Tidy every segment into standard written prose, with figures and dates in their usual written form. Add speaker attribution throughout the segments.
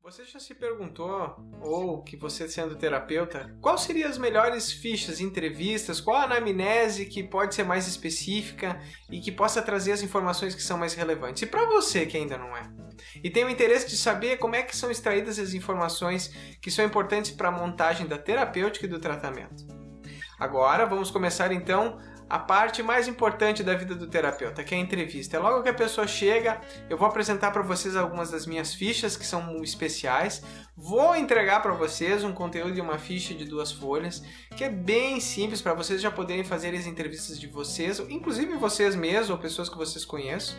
Speaker 1: Você já se perguntou, ou que você sendo terapeuta, qual seriam as melhores fichas, entrevistas, qual a anamnese que pode ser mais específica e que possa trazer as informações que são mais relevantes? E para você que ainda não é, e tem o interesse de saber como é que são extraídas as informações que são importantes para a montagem da terapêutica e do tratamento. Agora vamos começar então a parte mais importante da vida do terapeuta, que é a entrevista. É logo que a pessoa chega, eu vou apresentar para vocês algumas das minhas fichas que são especiais, vou entregar para vocês um conteúdo de uma ficha de 2 folhas, que é bem simples para vocês já poderem fazer as entrevistas de vocês, inclusive vocês mesmos ou pessoas que vocês conheçam.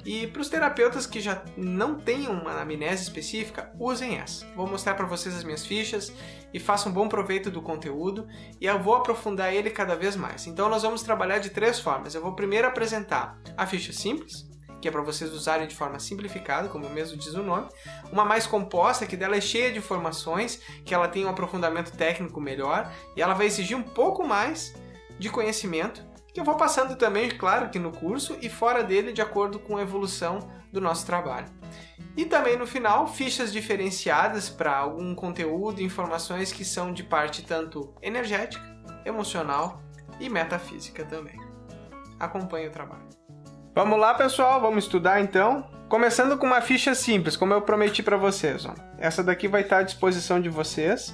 Speaker 1: E para os terapeutas que já não têm uma anamnese específica, usem essa. Vou mostrar para vocês as minhas fichas e façam um bom proveito do conteúdo e eu vou aprofundar ele cada vez mais. Então nós vamos trabalhar de 3 formas. Eu vou primeiro apresentar a ficha simples, que é para vocês usarem de forma simplificada, como mesmo diz o nome. Uma mais composta, que dela é cheia de informações, que ela tem um aprofundamento técnico melhor e ela vai exigir um pouco mais de conhecimento, que eu vou passando também, claro, aqui no curso e fora dele, de acordo com a evolução do nosso trabalho. E também no final, fichas diferenciadas para algum conteúdo e informações que são de parte tanto energética, emocional e metafísica também. Acompanhe o trabalho. Vamos lá, pessoal, vamos estudar então. Começando com uma ficha simples, como eu prometi para vocês. Ó. Essa daqui vai estar à disposição de vocês.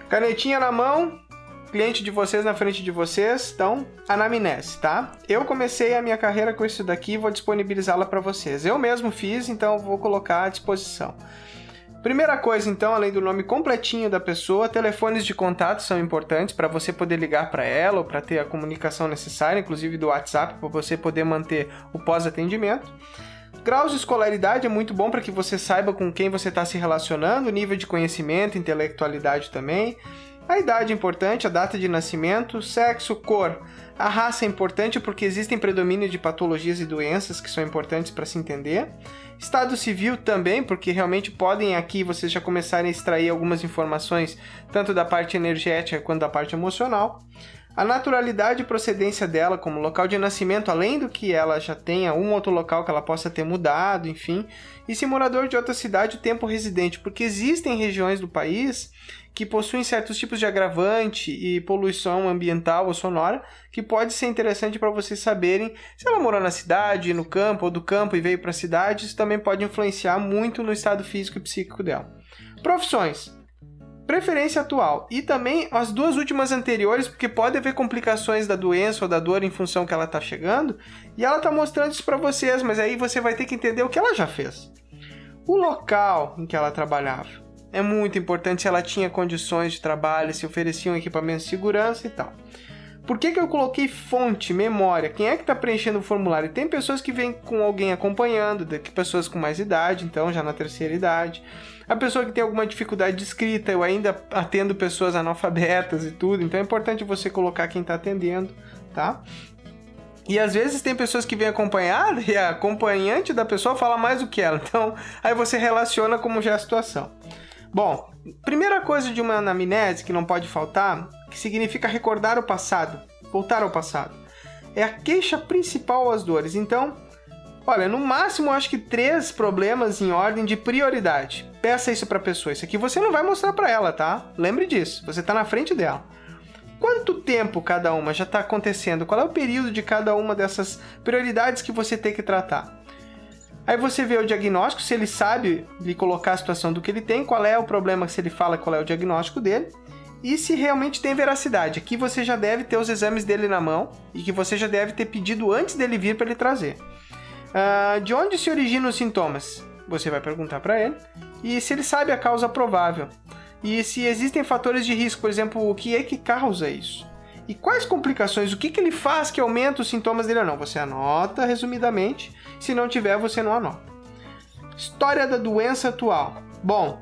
Speaker 1: Canetinha na mão. Cliente de vocês na frente de vocês, então, anamnese, tá? Eu comecei a minha carreira com isso daqui e vou disponibilizá-la para vocês. Eu mesmo fiz, então vou colocar à disposição. Primeira coisa, então, além do nome completinho da pessoa, telefones de contato são importantes para você poder ligar para ela ou para ter a comunicação necessária, inclusive do WhatsApp, para você poder manter o pós-atendimento. Graus de escolaridade é muito bom para que você saiba com quem você está se relacionando, nível de conhecimento, intelectualidade também. A idade é importante, a data de nascimento, sexo, cor. A raça é importante porque existem predomínio de patologias e doenças que são importantes para se entender. Estado civil também, porque realmente podem aqui vocês já começarem a extrair algumas informações, tanto da parte energética quanto da parte emocional. A naturalidade e procedência dela, como local de nascimento, além do que ela já tenha um outro local que ela possa ter mudado, enfim. E se morador de outra cidade, o tempo residente, porque existem regiões do país que possuem certos tipos de agravante e poluição ambiental ou sonora, que pode ser interessante para vocês saberem se ela morou na cidade, no campo ou do campo e veio para a cidade. Isso também pode influenciar muito no estado físico e psíquico dela. Profissões. Preferência atual e também as 2 últimas anteriores, porque pode haver complicações da doença ou da dor em função que ela está chegando e ela está mostrando isso para vocês, mas aí você vai ter que entender o que ela já fez. O local em que ela trabalhava é muito importante, se ela tinha condições de trabalho, se ofereciam equipamentos de segurança e tal. Por que eu coloquei fonte, memória? Quem é que está preenchendo o formulário? Tem pessoas que vêm com alguém acompanhando, pessoas com mais idade, então já na terceira idade. A pessoa que tem alguma dificuldade de escrita, eu ainda atendo pessoas analfabetas e tudo, então é importante você colocar quem está atendendo, tá? E às vezes tem pessoas que vêm acompanhada e a acompanhante da pessoa fala mais do que ela, então aí você relaciona como já é a situação. Bom, primeira coisa de uma anamnese que não pode faltar, que significa recordar o passado, voltar ao passado, é a queixa principal às dores. Então, olha, no máximo eu acho que 3 problemas em ordem de prioridade. Peça isso para a pessoa. Isso aqui você não vai mostrar para ela, tá? Lembre disso, você está na frente dela. Quanto tempo cada uma já está acontecendo? Qual é o período de cada uma dessas prioridades que você tem que tratar? Aí você vê o diagnóstico, se ele sabe lhe colocar a situação do que ele tem, qual é o problema, se ele fala qual é o diagnóstico dele, e se realmente tem veracidade. Aqui você já deve ter os exames dele na mão, e que você já deve ter pedido antes dele vir para ele trazer. De onde se originam os sintomas? Você vai perguntar para ele, e se ele sabe a causa provável. E se existem fatores de risco, por exemplo, o que é que causa isso? E quais complicações, o que ele faz que aumenta os sintomas dele ou não? Você anota resumidamente, se não tiver, você não anota. História da doença atual. Bom,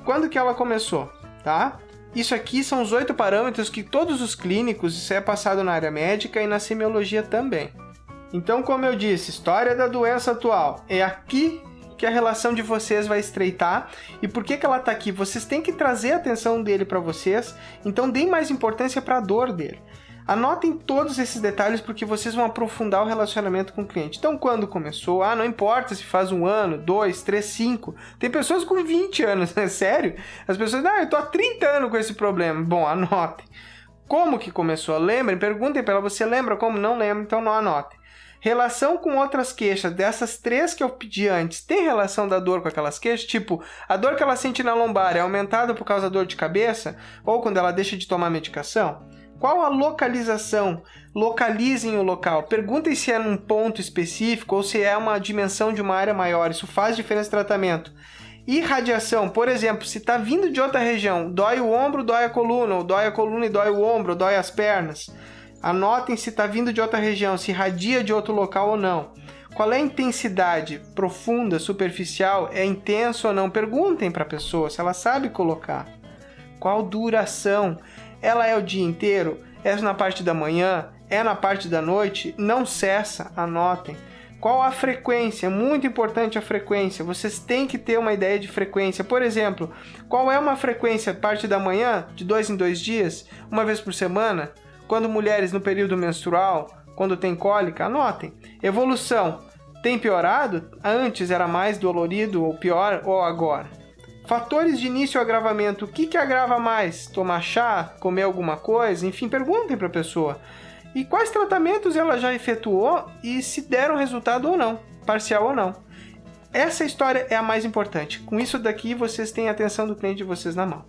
Speaker 1: quando que ela começou, tá? Isso aqui são os 8 parâmetros que todos os clínicos, isso é passado na área médica e na semiologia também. Então, como eu disse, história da doença atual. É aqui que a relação de vocês vai estreitar. E por que ela está aqui? Vocês têm que trazer a atenção dele para vocês, então deem mais importância para a dor dele. Anotem todos esses detalhes porque vocês vão aprofundar o relacionamento com o cliente. Então, quando começou, não importa se faz 1 ano, 2, 3, 5. Tem pessoas com 20 anos, é sério? As pessoas, eu tô há 30 anos com esse problema. Bom, anotem. Como que começou? Lembrem, perguntem para ela, você lembra como? Não lembra, então não anotem. Relação com outras queixas, dessas 3 que eu pedi antes, tem relação da dor com aquelas queixas? Tipo, a dor que ela sente na lombar é aumentada por causa da dor de cabeça? Ou quando ela deixa de tomar medicação? Qual a localização? Localizem o local. Perguntem se é num ponto específico ou se é uma dimensão de uma área maior. Isso faz diferença no tratamento. Irradiação, por exemplo, se está vindo de outra região, dói o ombro, dói a coluna, ou dói a coluna e dói o ombro, ou dói as pernas. Anotem se está vindo de outra região, se irradia de outro local ou não. Qual é a intensidade? Profunda, superficial? É intenso ou não? Perguntem para a pessoa se ela sabe colocar. Qual duração? Ela é o dia inteiro? É na parte da manhã? É na parte da noite? Não cessa, anotem. Qual a frequência? Muito importante a frequência. Vocês têm que ter uma ideia de frequência. Por exemplo, qual é uma frequência? Parte da manhã? De 2 em 2 dias? Uma vez por semana? Quando mulheres no período menstrual? Quando tem cólica? Anotem. Evolução. Tem piorado? Antes era mais dolorido ou pior ou agora? Fatores de início e agravamento. O que agrava mais? Tomar chá? Comer alguma coisa? Enfim, perguntem para a pessoa. E quais tratamentos ela já efetuou e se deram resultado ou não, parcial ou não. Essa história é a mais importante. Com isso daqui, vocês têm a atenção do cliente de vocês na mão.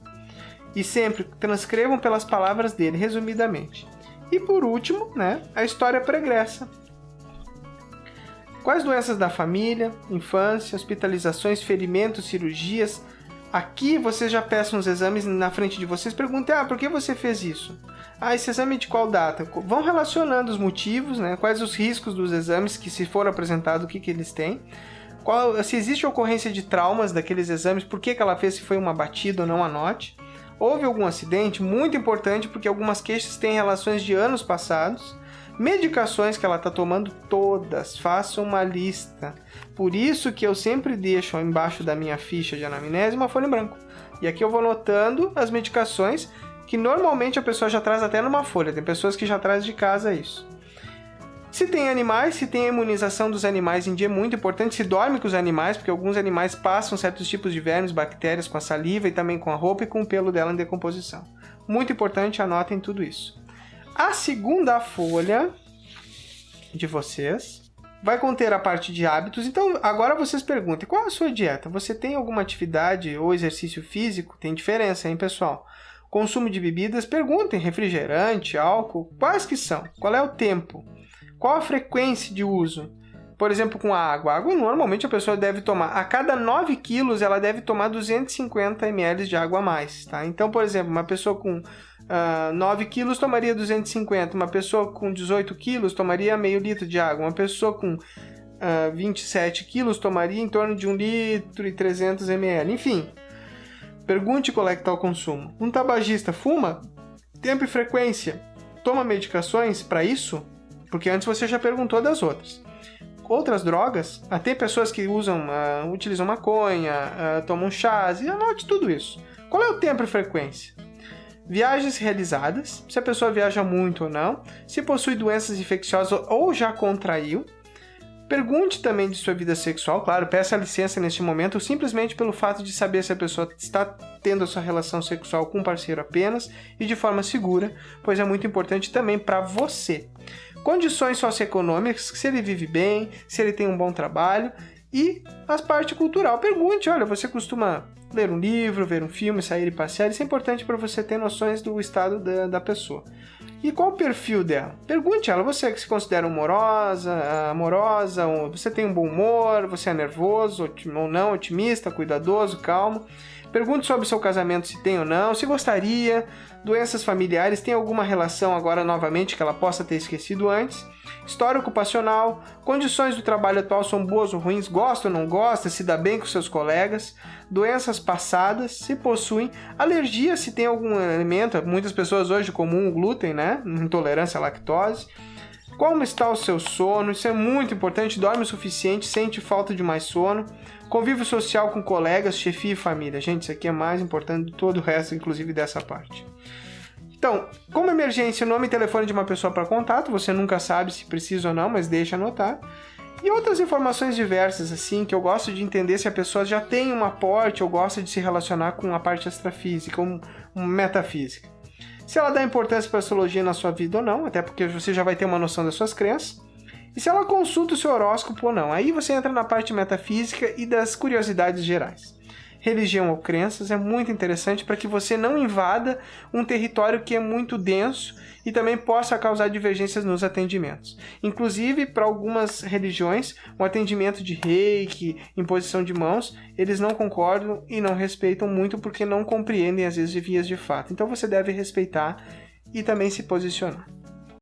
Speaker 1: E sempre transcrevam pelas palavras dele, resumidamente. E por último, a história pregressa. Quais doenças da família, infância, hospitalizações, ferimentos, cirurgias. Aqui vocês já peçam os exames na frente de vocês, perguntem, por que você fez isso? Esse exame é de qual data? Vão relacionando os motivos, quais os riscos dos exames, que se for apresentado, o que eles têm. Se existe ocorrência de traumas daqueles exames, por que ela fez, se foi uma batida ou não, anote. Houve algum acidente? Muito importante, porque algumas queixas têm relações de anos passados. Medicações que ela está tomando, todas, façam uma lista. Por isso que eu sempre deixo embaixo da minha ficha de anamnese uma folha em branco. E aqui eu vou anotando as medicações, que normalmente a pessoa já traz até numa folha. Tem pessoas que já trazem de casa isso. Se tem animais, se tem a imunização dos animais em dia, é muito importante. Se dorme com os animais, porque alguns animais passam certos tipos de vermes, bactérias com a saliva e também com a roupa e com o pelo dela em decomposição. Muito importante, anotem tudo isso. A segunda folha de vocês vai conter a parte de hábitos. Então, agora vocês perguntem, qual é a sua dieta? Você tem alguma atividade ou exercício físico? Tem diferença, hein, pessoal? Consumo de bebidas, perguntem, refrigerante, álcool, quais que são? Qual é o tempo? Qual a frequência de uso? Por exemplo, com a água. A água, normalmente, a pessoa deve tomar, a cada 9 quilos, ela deve tomar 250 ml de água a mais, tá? Então, por exemplo, uma pessoa com 9 quilos tomaria 250, uma pessoa com 18 quilos tomaria meio litro de água, uma pessoa com 27 quilos tomaria em torno de 1 litro e 300 ml, enfim. Pergunte qual é que está o consumo. Um tabagista fuma? Tempo e frequência. Toma medicações para isso? Porque antes você já perguntou das outras. Outras drogas, tem pessoas que utilizam maconha, tomam chás, e anote tudo isso. Qual é o tempo e frequência? Viagens realizadas, se a pessoa viaja muito ou não, se possui doenças infecciosas ou já contraiu. Pergunte também de sua vida sexual, claro, peça licença neste momento, simplesmente pelo fato de saber se a pessoa está tendo a sua relação sexual com um parceiro apenas e de forma segura, pois é muito importante também para você. Condições socioeconômicas, se ele vive bem, se ele tem um bom trabalho, e a parte cultural. Pergunte, olha, você costuma ler um livro, ver um filme, sair e passear? Isso é importante para você ter noções do estado da pessoa. E qual o perfil dela? Pergunte a ela, você que se considera amorosa, você tem um bom humor, você é nervoso ou não, otimista, cuidadoso, calmo. Pergunte sobre o seu casamento, se tem ou não, se gostaria, doenças familiares, tem alguma relação agora novamente que ela possa ter esquecido antes, história ocupacional, condições do trabalho atual são boas ou ruins, gosta ou não gosta, se dá bem com seus colegas, doenças passadas, se possuem, alergia, se tem algum alimento, muitas pessoas hoje comum o glúten, intolerância à lactose, como está o seu sono, isso é muito importante, dorme o suficiente, sente falta de mais sono, convívio social com colegas, chefia e família. Gente, isso aqui é mais importante de todo o resto, inclusive dessa parte. Então, como emergência, nome e telefone de uma pessoa para contato, você nunca sabe se precisa ou não, mas deixa anotar. E outras informações diversas, assim, que eu gosto de entender se a pessoa já tem um aporte ou gosta de se relacionar com a parte extrafísica, metafísica. Se ela dá importância para a astrologia na sua vida ou não, até porque você já vai ter uma noção das suas crenças. E se ela consulta o seu horóscopo ou não. Aí você entra na parte metafísica e das curiosidades gerais. Religião ou crenças é muito interessante para que você não invada um território que é muito denso e também possa causar divergências nos atendimentos. Inclusive, para algumas religiões, o atendimento de reiki, imposição de mãos, eles não concordam e não respeitam muito porque não compreendem, às vezes, de vias de fato. Então você deve respeitar e também se posicionar.